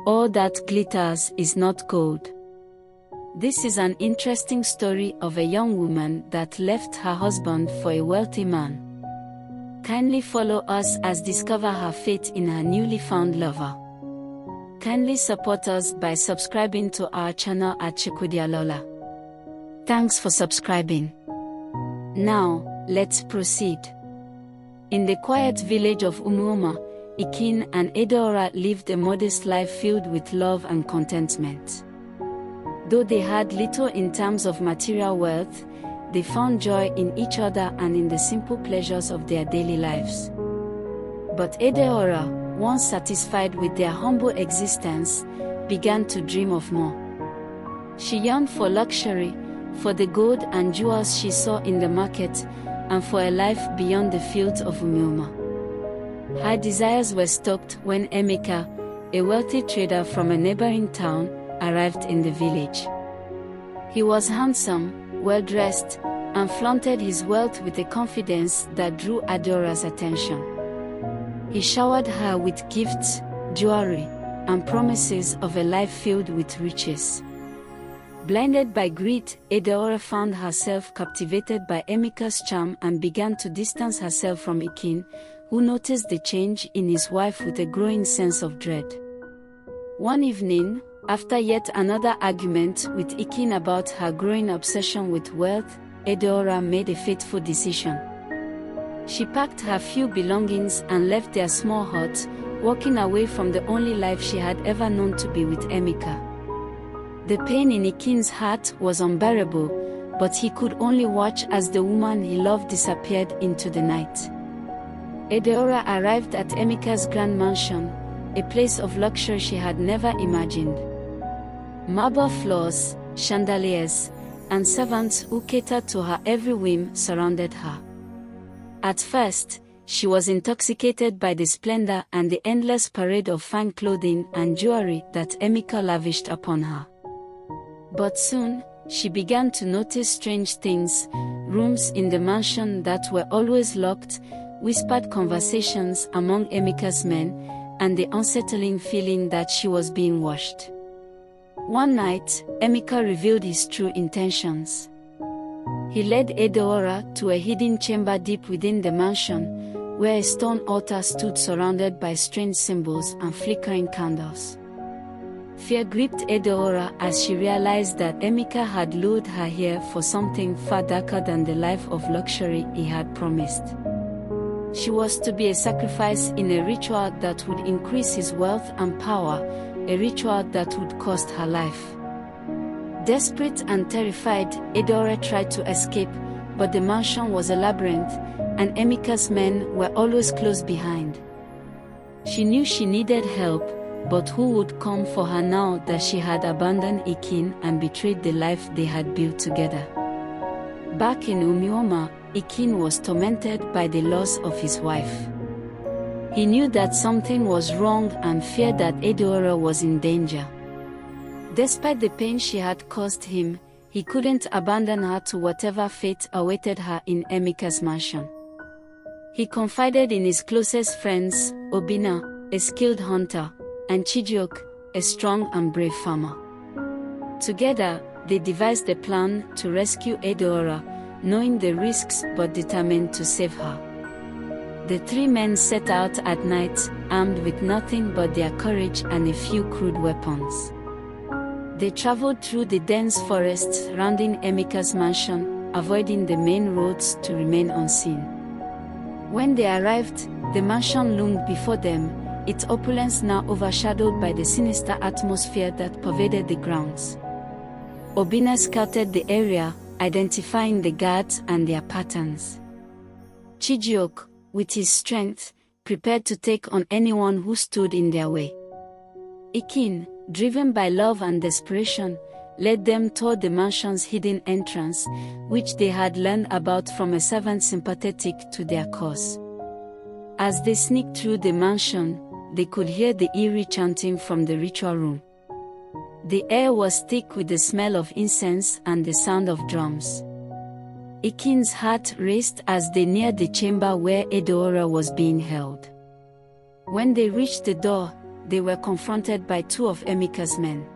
All that glitters is not gold. This is an interesting story of a young woman that left her husband for a wealthy man. Kindly follow us as discover her fate in her newly found lover. Kindly support us by subscribing to our channel at Chukwudialola. Thanks for subscribing. Now, let's proceed. In the quiet village of Umuoma, Ikin and Edeora lived a modest life filled with love and contentment. Though they had little in terms of material wealth, they found joy in each other and in the simple pleasures of their daily lives. But Edeora, once satisfied with their humble existence, began to dream of more. She yearned for luxury, for the gold and jewels she saw in the market, and for a life beyond the fields of Umuoma. Her desires were stoked when Emeka, a wealthy trader from a neighboring town, arrived in the village. He was handsome, well-dressed, and flaunted his wealth with a confidence that drew Edeora's attention. He showered her with gifts, jewelry, and promises of a life filled with riches. Blinded by greed, Edeora found herself captivated by Emeka's charm and began to distance herself from Ikin, who noticed the change in his wife with a growing sense of dread. One evening, after yet another argument with Ikin about her growing obsession with wealth, Edeora made a fateful decision. She packed her few belongings and left their small hut, walking away from the only life she had ever known to be with Emeka. The pain in Ikin's heart was unbearable, but he could only watch as the woman he loved disappeared into the night. Edeora arrived at Emeka's grand mansion, a place of luxury she had never imagined. Marble floors, chandeliers, and servants who catered to her every whim surrounded her. At first, she was intoxicated by the splendor and the endless parade of fine clothing and jewelry that Emeka lavished upon her. But soon, she began to notice strange things: rooms in the mansion that were always locked, whispered conversations among Emeka's men, and the unsettling feeling that she was being watched. One night, Emeka revealed his true intentions. He led Edeora to a hidden chamber deep within the mansion, where a stone altar stood surrounded by strange symbols and flickering candles. Fear gripped Edeora as she realized that Emeka had lured her here for something far darker than the life of luxury he had promised. She was to be a sacrifice in a ritual that would increase his wealth and power, a ritual that would cost her life. Desperate and terrified, Edeora tried to escape, but the mansion was a labyrinth, and Emeka's men were always close behind. She knew she needed help, but who would come for her now that she had abandoned Ikin and betrayed the life they had built together? Back in Umuoma, Ikin was tormented by the loss of his wife. He knew that something was wrong and feared that Edeora was in danger. Despite the pain she had caused him, he couldn't abandon her to whatever fate awaited her in Emeka's mansion. He confided in his closest friends, Obina, a skilled hunter, and Chijioke, a strong and brave farmer. Together, they devised a plan to rescue Edeora, knowing the risks but determined to save her. The three men set out at night, armed with nothing but their courage and a few crude weapons. They traveled through the dense forests surrounding Emeka's mansion, avoiding the main roads to remain unseen. When they arrived, the mansion loomed before them, its opulence now overshadowed by the sinister atmosphere that pervaded the grounds. Obina scouted the area, identifying the guards and their patterns. Chijioke, with his strength, prepared to take on anyone who stood in their way. Ikin, driven by love and desperation, led them toward the mansion's hidden entrance, which they had learned about from a servant sympathetic to their cause. As they sneaked through the mansion, they could hear the eerie chanting from the ritual room. The air was thick with the smell of incense and the sound of drums. Ikin's heart raced as they neared the chamber where Edeora was being held. When they reached the door, they were confronted by two of Emeka's men.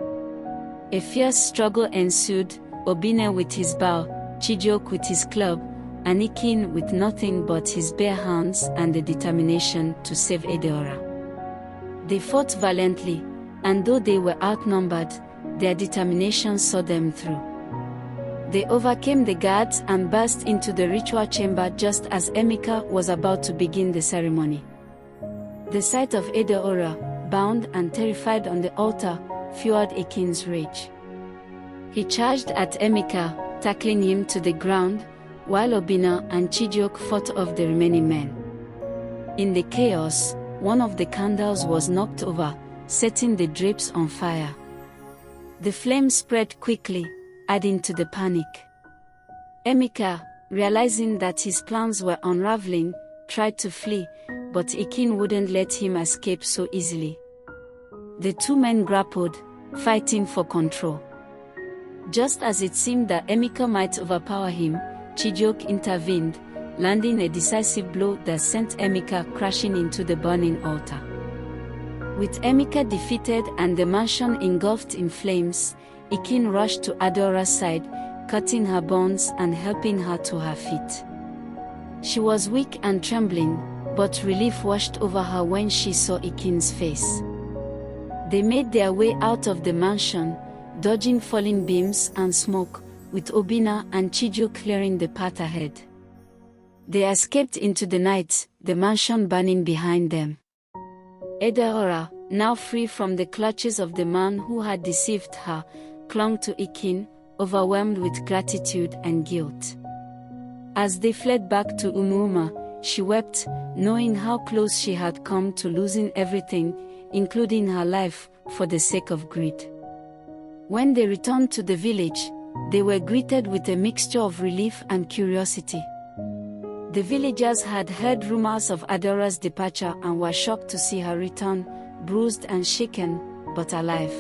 A fierce struggle ensued, Obinna with his bow, Chijioke with his club, and Ikin with nothing but his bare hands and the determination to save Edeora. They fought valiantly, and though they were outnumbered, their determination saw them through. They overcame the guards and burst into the ritual chamber just as Emeka was about to begin the ceremony. The sight of Edeora, bound and terrified on the altar, fueled Ikin's rage. He charged at Emeka, tackling him to the ground, while Obinna and Chijioke fought off the remaining men. In the chaos, one of the candles was knocked over, setting the drapes on fire. The flames spread quickly, adding to the panic. Emeka, realizing that his plans were unraveling, tried to flee, but Ikin wouldn't let him escape so easily. The two men grappled, fighting for control. Just as it seemed that Emeka might overpower him, Chijioke intervened, landing a decisive blow that sent Emeka crashing into the burning altar. With Emeka defeated and the mansion engulfed in flames, Ikin rushed to Adora's side, cutting her bonds and helping her to her feet. She was weak and trembling, but relief washed over her when she saw Ikin's face. They made their way out of the mansion, dodging falling beams and smoke, with Obinna and Chijioke clearing the path ahead. They escaped into the night, the mansion burning behind them. Edeora, now free from the clutches of the man who had deceived her, clung to Ikin, overwhelmed with gratitude and guilt. As they fled back to Umuoma, she wept, knowing how close she had come to losing everything, including her life, for the sake of greed. When they returned to the village, they were greeted with a mixture of relief and curiosity. The villagers had heard rumors of Adora's departure and were shocked to see her return, bruised and shaken, but alive.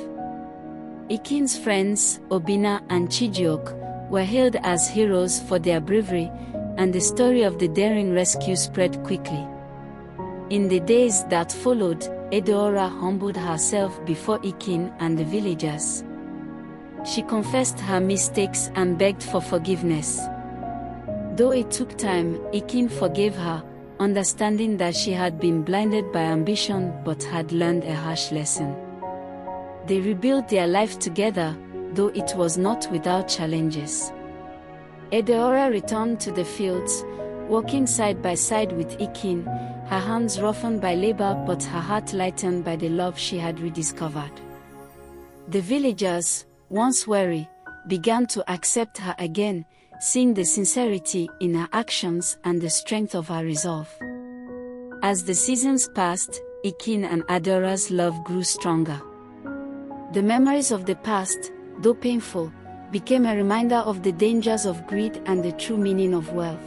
Ikin's friends, Obinna and Chijioke, were hailed as heroes for their bravery, and the story of the daring rescue spread quickly. In the days that followed, Edeora humbled herself before Ikin and the villagers. She confessed her mistakes and begged for forgiveness. Though it took time, Ikin forgave her, understanding that she had been blinded by ambition but had learned a harsh lesson. They rebuilt their life together, though it was not without challenges. Edeora returned to the fields, walking side by side with Ikin, her hands roughened by labor but her heart lightened by the love she had rediscovered. The villagers, once wary, began to accept her again, seeing the sincerity in her actions and the strength of her resolve. As the seasons passed, Ikin and Adora's love grew stronger. The memories of the past, though painful, became a reminder of the dangers of greed and the true meaning of wealth.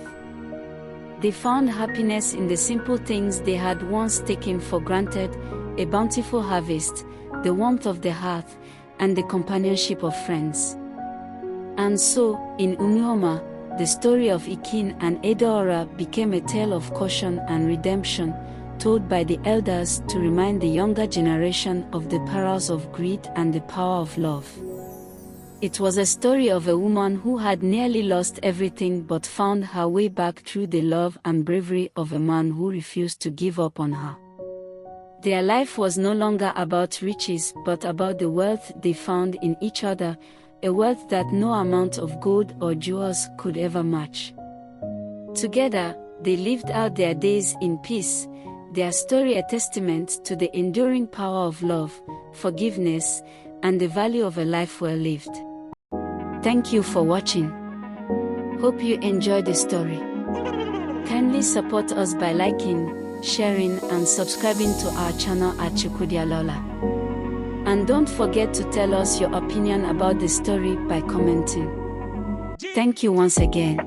They found happiness in the simple things they had once taken for granted: a bountiful harvest, the warmth of the hearth, and the companionship of friends. And so, in Umuoma, the story of Ikin and Edeora became a tale of caution and redemption, told by the elders to remind the younger generation of the perils of greed and the power of love. It was a story of a woman who had nearly lost everything but found her way back through the love and bravery of a man who refused to give up on her. Their life was no longer about riches but about the wealth they found in each other, a wealth that no amount of gold or jewels could ever match. Together, they lived out their days in peace, their story a testament to the enduring power of love, forgiveness, and the value of a life well lived. Thank you for watching. Hope you enjoyed the story. Kindly support us by liking, sharing, and subscribing to our channel at Chukwudialola. And don't forget to tell us your opinion about the story by commenting. Thank you once again.